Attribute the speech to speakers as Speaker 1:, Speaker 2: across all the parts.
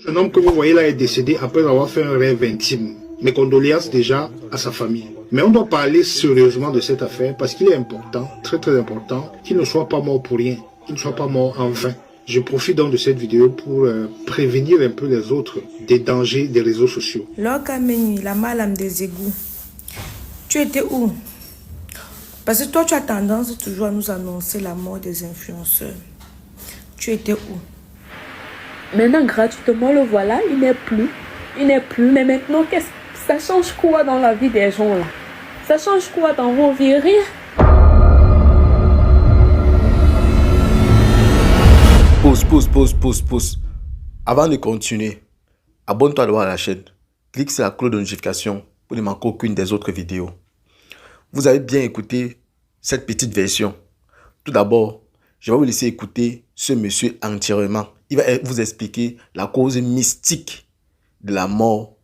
Speaker 1: Un homme que vous voyez là est décédé après avoir fait un rêve intime. Mes condoléances déjà à sa famille. Mais on doit parler sérieusement de cette affaire parce qu'il est important, très très important, qu'il ne soit pas mort pour rien, qu'il ne soit pas mort en vain. Je profite donc de cette vidéo pour prévenir un peu les autres des dangers des réseaux sociaux.
Speaker 2: Lokameni, la malame des égouts. Tu étais où? Parce que toi, tu as tendance toujours à nous annoncer la mort des influenceurs. Tu étais où?
Speaker 3: Maintenant, gratuitement, le voilà, il n'est plus. Il n'est plus. Mais maintenant, ça change quoi dans la vie des gens là? Ça change quoi dans vos vies? Rien.
Speaker 4: Pause. Avant de continuer, abonne-toi à la chaîne. Clique sur la cloche de notification pour ne manquer aucune des autres vidéos. Vous avez bien écouté cette petite version. Tout d'abord, je vais vous laisser écouter ce monsieur entièrement. Il va vous expliquer la cause mystique de la mort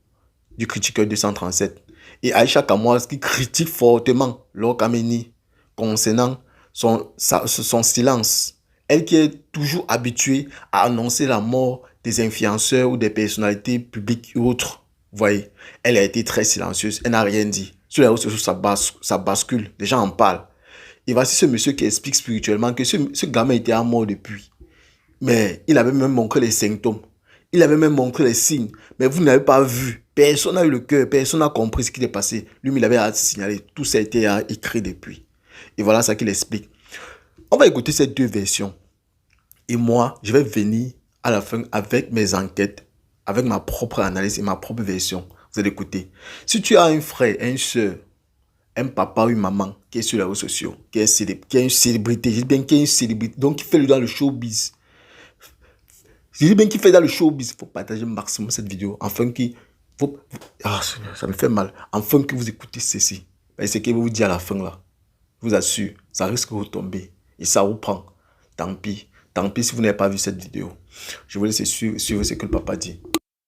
Speaker 4: du critiqueur 237. Et Aïcha Kamoas qui critique fortement Laure Kameni concernant son silence. Elle qui est toujours habituée à annoncer la mort des influenceurs ou des personnalités publiques et autres. Vous voyez, elle a été très silencieuse. Elle n'a rien dit. Sur les réseaux sociaux, ça bascule. Les gens en parlent. Et voici ce monsieur qui explique spirituellement que ce gamin était mort depuis. Mais il avait même montré les symptômes. Il avait même montré les signes. Mais vous n'avez pas vu. Personne n'a eu le cœur. Personne n'a compris ce qui est passé. Lui, il avait signalé. Tout ça a été écrit depuis. Et voilà ça qu'il explique. On va écouter ces deux versions. Et moi, je vais venir à la fin avec mes enquêtes, avec ma propre analyse et ma propre version. Vous allez écouter. Si tu as un frère, une soeur, un papa ou une maman qui est sur les réseaux sociaux, qui est une célébrité, je dis bien qui est une célébrité, donc qui fait dans le showbiz. Je dis bien qui fait dans le showbiz. Il faut partager au maximum cette vidéo, afin que ça me fait mal. Afin que vous écoutez ceci. Et ce qu'il va vous dire à la fin là, je vous assure, ça risque de vous tomber. Et ça vous prend. Tant pis. Tant pis si vous n'avez pas vu cette vidéo. Je vous laisse suivre ce que le papa dit.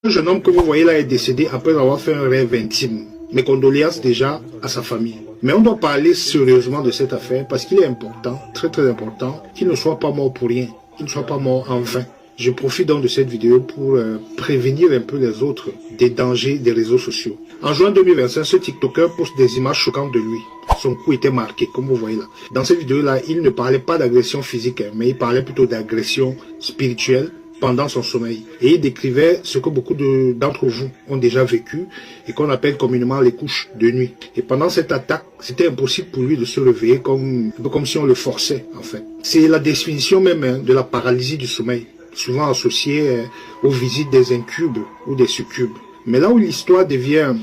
Speaker 1: Un jeune homme que vous voyez là est décédé après avoir fait un rêve intime. Mes condoléances déjà à sa famille. Mais on doit parler sérieusement de cette affaire parce qu'il est important, très très important, qu'il ne soit pas mort pour rien, qu'il ne soit pas mort en vain. Je profite donc de cette vidéo pour prévenir un peu les autres des dangers des réseaux sociaux. En juin 2025, ce TikToker poste des images choquantes de lui. Son cou était marqué, comme vous voyez là. Dans cette vidéo-là, il ne parlait pas d'agression physique, mais il parlait plutôt d'agression spirituelle pendant son sommeil. Et il décrivait ce que beaucoup d'entre vous ont déjà vécu et qu'on appelle communément les couches de nuit. Et pendant cette attaque, c'était impossible pour lui de se réveiller un peu comme si on le forçait, en fait. C'est la définition même de la paralysie du sommeil, souvent associée aux visites des incubes ou des succubes. Mais là où l'histoire devient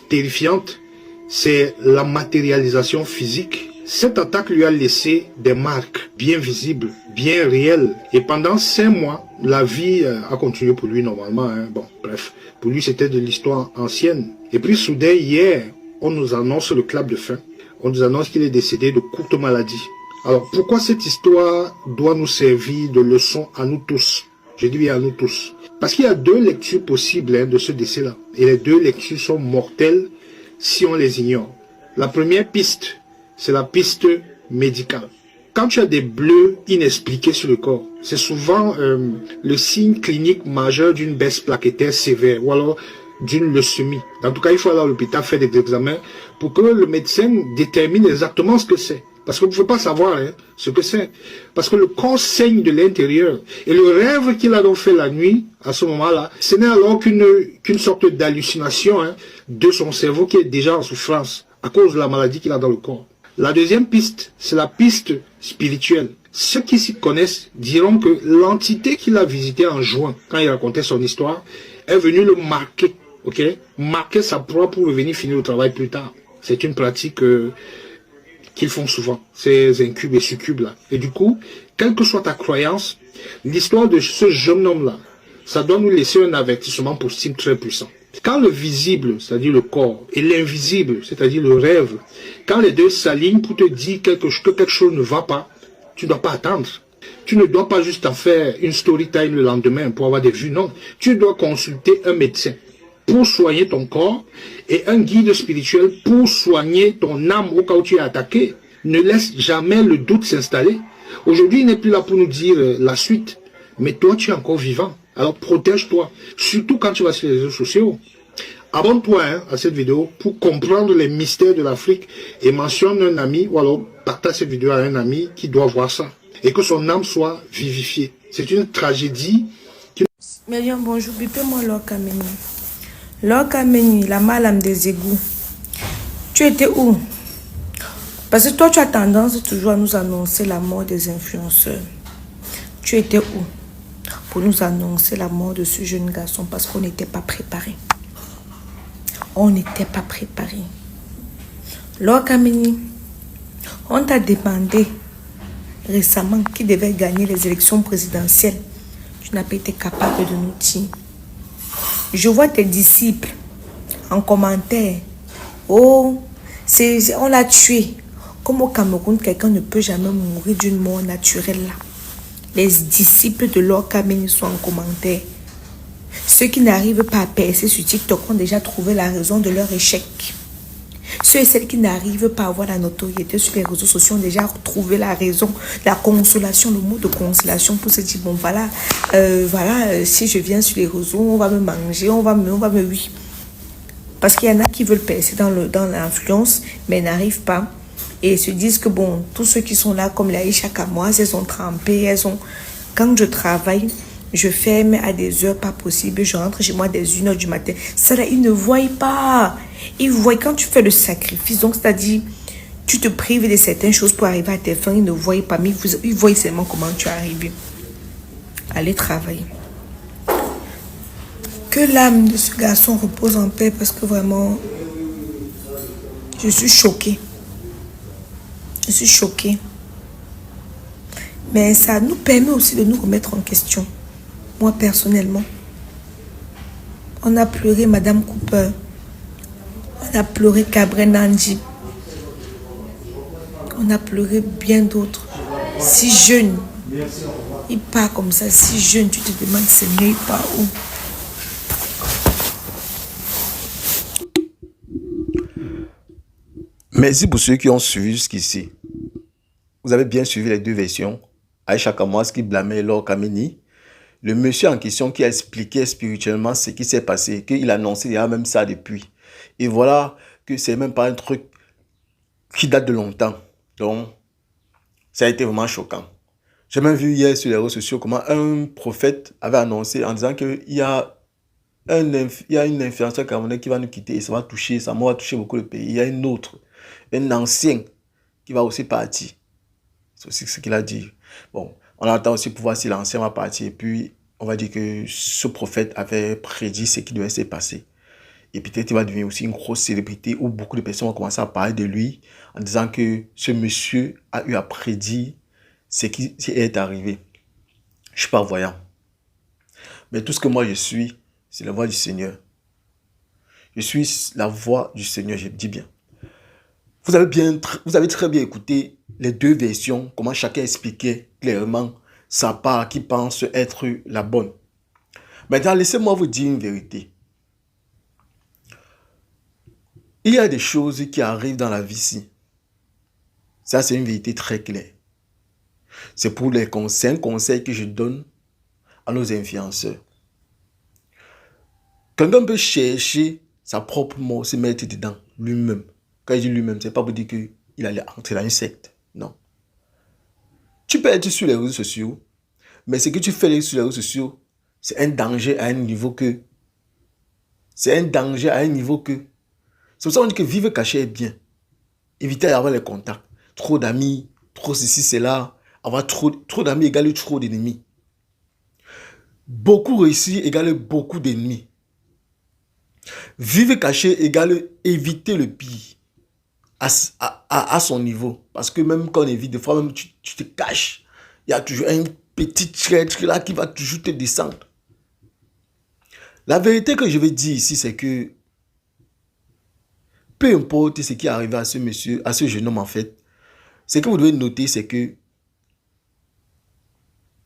Speaker 1: terrifiante, c'est la matérialisation physique. Cette attaque lui a laissé des marques bien visibles, bien réelles. Et pendant 5 mois, la vie a continué pour lui normalement. Bon, bref, pour lui c'était de l'histoire ancienne. Et puis soudain, hier, on nous annonce le clap de fin. On nous annonce qu'il est décédé de courte maladie. Alors pourquoi cette histoire doit nous servir de leçon à nous tous? Je dis bien à nous tous. Parce qu'il y a 2 lectures possibles de ce décès-là. Et les 2 lectures sont mortelles si on les ignore. La première piste, c'est la piste médicale. Quand tu as des bleus inexpliqués sur le corps, c'est souvent le signe clinique majeur d'une baisse plaquettaire sévère ou alors d'une leucémie. En tout cas, il faut aller à l'hôpital faire des examens pour que le médecin détermine exactement ce que c'est. Parce que vous ne pouvez pas savoir ce que c'est. Parce que le corps saigne de l'intérieur. Et le rêve qu'il a donc fait la nuit, à ce moment-là, ce n'est alors qu'une sorte d'hallucination de son cerveau qui est déjà en souffrance à cause de la maladie qu'il a dans le corps. La deuxième piste, c'est la piste spirituelle. Ceux qui s'y connaissent diront que l'entité qu'il a visitée en juin, quand il racontait son histoire, est venue le marquer. Marquer sa proie pour revenir finir le travail plus tard. C'est une pratique qu'ils font souvent, ces incubes et succubes là. Et du coup, quelle que soit ta croyance, l'histoire de ce jeune homme là, ça doit nous laisser un avertissement possible très puissant. Quand le visible, c'est-à-dire le corps, et l'invisible, c'est-à-dire le rêve, quand les deux s'alignent pour te dire que quelque chose ne va pas, tu ne dois pas attendre. Tu ne dois pas juste en faire une story time le lendemain pour avoir des vues, non. Tu dois consulter un médecin pour soigner ton corps et un guide spirituel pour soigner ton âme au cas où tu es attaqué. Ne laisse jamais le doute s'installer. Aujourd'hui, il n'est plus là pour nous dire la suite, mais toi, tu es encore vivant. Alors protège-toi, surtout quand tu vas sur les réseaux sociaux. Abonne-toi à cette vidéo pour comprendre les mystères de l'Afrique et mentionne un ami ou alors partage cette vidéo à un ami qui doit voir ça et que son âme soit vivifiée. C'est une tragédie.
Speaker 2: Myriam, bonjour, bipez-moi Lorkameni. Lorkameni, la malame des égouts. Tu étais où? Parce que toi, tu as tendance toujours à nous annoncer la mort des influenceurs. Tu étais où pour nous annoncer la mort de ce jeune garçon parce qu'on n'était pas préparé. On n'était pas préparé. Lorkameni, on t'a demandé récemment qui devait gagner les élections présidentielles. Tu n'as pas été capable de nous dire. Je vois tes disciples en commentaire. Oh, on l'a tué. Comme au Cameroun, quelqu'un ne peut jamais mourir d'une mort naturelle là. Les disciples de Lorkameni sont en commentaire. Ceux qui n'arrivent pas à percer sur TikTok ont déjà trouvé la raison de leur échec. Ceux et celles qui n'arrivent pas à avoir la notoriété sur les réseaux sociaux ont déjà trouvé la raison, la consolation, le mot de consolation pour se dire, bon voilà, si je viens sur les réseaux, on va me manger, on va me oui. Parce qu'il y en a qui veulent percer dans l'influence, mais n'arrivent pas. Et se disent que bon, tous ceux qui sont là, comme la Aïcha Kamoise, elles ont trempé, Quand je travaille, je ferme à des heures pas possibles, je rentre chez moi dès 1h du matin. Ça là, ils ne voient pas. Ils voient quand tu fais le sacrifice, donc c'est-à-dire, tu te prives de certaines choses pour arriver à tes fins, ils ne voient pas, mais ils voient seulement comment tu es arrivé. Allez travailler. Que l'âme de ce garçon repose en paix parce que vraiment, je suis choquée. Je suis choquée. Mais ça nous permet aussi de nous remettre en question. Moi, personnellement. On a pleuré Madame Cooper. On a pleuré Cabré Nandi. On a pleuré bien d'autres. Si jeune. Il part comme ça. Si jeune, tu te demandes, Seigneur, il part où?
Speaker 4: Merci pour ceux qui ont suivi jusqu'ici. Vous avez bien suivi les deux versions. Aïcha Kamoise qui blâmait Lorkameni. Le monsieur en question qui a expliqué spirituellement ce qui s'est passé, qu'il a annoncé il y a même ça depuis. Et voilà que c'est même pas un truc qui date de longtemps. Donc, ça a été vraiment choquant. J'ai même vu hier sur les réseaux sociaux comment un prophète avait annoncé en disant qu'il y a une influenceur camerounaise qui va nous quitter et ça va toucher, sa mort va toucher beaucoup le pays. Il y a une autre, un ancien qui va aussi partir. C'est aussi ce qu'il a dit. Bon, on attend aussi pour voir si l'ancien va partir. Et puis, on va dire que ce prophète avait prédit ce qui devait se passer. Et peut-être il va devenir aussi une grosse célébrité où beaucoup de personnes vont commencer à parler de lui en disant que ce monsieur a eu à prédire ce qui est arrivé. Je ne suis pas voyant. Mais tout ce que moi je suis, c'est la voix du Seigneur. Je suis la voix du Seigneur, je dis bien. Vous avez très bien écouté les deux versions, comment chacun expliquait clairement sa part qui pense être la bonne. Maintenant, laissez-moi vous dire une vérité. Il y a des choses qui arrivent dans la vie ici. Ça, c'est une vérité très claire. C'est pour les conseils, un conseil que je donne à nos influenceurs. Quelqu'un peut chercher sa propre mort, se mettre dedans lui-même. Quand je dis lui-même, ce n'est pas pour dire qu'il allait entrer dans une secte. Non. Tu peux être sur les réseaux sociaux, mais ce que tu fais sur les réseaux sociaux, c'est un danger à un niveau que... C'est pour ça qu'on dit que vivre caché est bien. Évitez d'avoir les contacts. Trop d'amis, trop ceci, cela. Avoir trop d'amis égale trop d'ennemis. Beaucoup réussir égale beaucoup d'ennemis. Vivre caché égale éviter le pire. À son niveau. Parce que même quand on évite, des fois même tu te caches. Il y a toujours un petit traître là qui va toujours te descendre. La vérité que je vais dire ici, c'est que peu importe ce qui est arrivé à ce monsieur, à ce jeune homme en fait, ce que vous devez noter, c'est que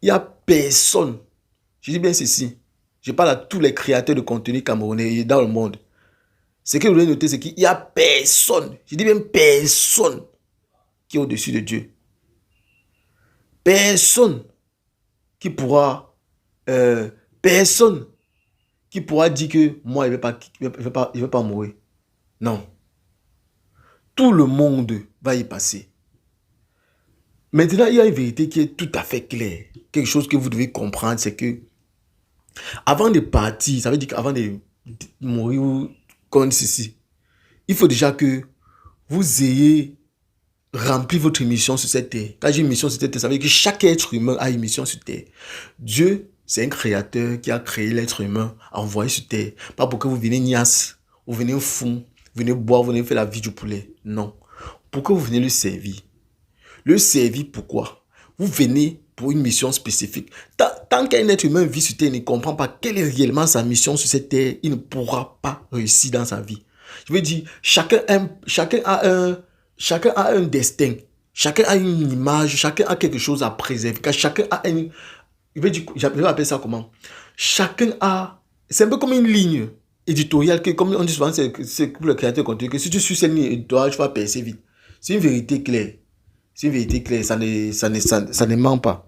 Speaker 4: il n'y a personne, je dis bien ceci, je parle à tous les créateurs de contenu camerounais dans le monde. Ce que vous devez noter, c'est qu'il n'y a personne, je dis bien personne, qui est au-dessus de Dieu. Personne qui pourra personne qui pourra dire que moi, il ne va pas mourir. Non. Tout le monde va y passer. Maintenant, il y a une vérité qui est tout à fait claire. Quelque chose que vous devez comprendre, c'est que avant de partir, ça veut dire qu'avant de mourir ou comme ceci, il faut déjà que vous ayez rempli votre mission sur cette terre. Quand j'ai une mission sur cette terre, ça veut dire que chaque être humain a une mission sur terre. Dieu, c'est un créateur qui a créé l'être humain, envoyé sur terre. Pas pour que vous venez niasse, vous venez fou, vous venez boire, vous venez faire la vie du poulet. Non. Pour que vous venez le servir. Le servir pourquoi? Vous venez pour une mission spécifique. Tant qu'un être humain vit sur terre et ne comprend pas quelle est réellement sa mission sur cette terre, il ne pourra pas réussir dans sa vie. Je veux dire, chacun a un destin. Chacun a une image, chacun a quelque chose à préserver. Chacun a une... Je vais appeler ça comment? Chacun a... C'est un peu comme une ligne éditoriale que, comme on dit souvent, c'est pour le créateur contenu, que si tu suis cette ligne éditoriale, tu vas percer vite. C'est une vérité claire. C'est une vérité claire, ça ne ment pas.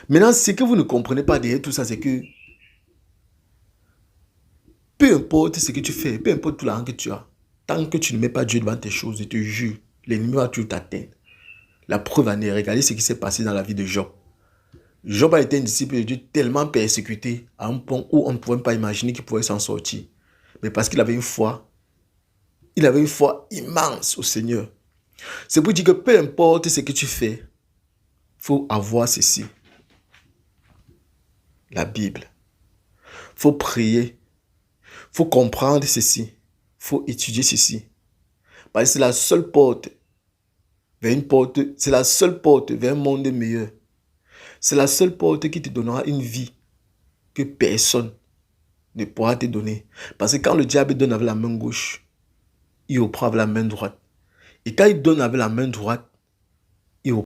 Speaker 4: Maintenant, ce que vous ne comprenez pas derrière tout ça, c'est que peu importe ce que tu fais, peu importe tout l'argent que tu as, tant que tu ne mets pas Dieu devant tes choses, je te jure, l'ennemi va toujours t'atteindre. La preuve en est, regardez ce qui s'est passé dans la vie de Job. Job a été un disciple de Dieu tellement persécuté à un point où on ne pouvait pas imaginer qu'il pouvait s'en sortir. Mais parce qu'il avait une foi, immense au Seigneur. C'est pour dire que peu importe ce que tu fais, il faut avoir ceci. La Bible. Il faut prier. Il faut comprendre ceci. Il faut étudier ceci. Parce que c'est la seule porte vers c'est la seule porte vers un monde meilleur. C'est la seule porte qui te donnera une vie que personne ne pourra te donner. Parce que quand le diable donne avec la main gauche, il reprend avec la main droite. Et quand il donne avec la main droite,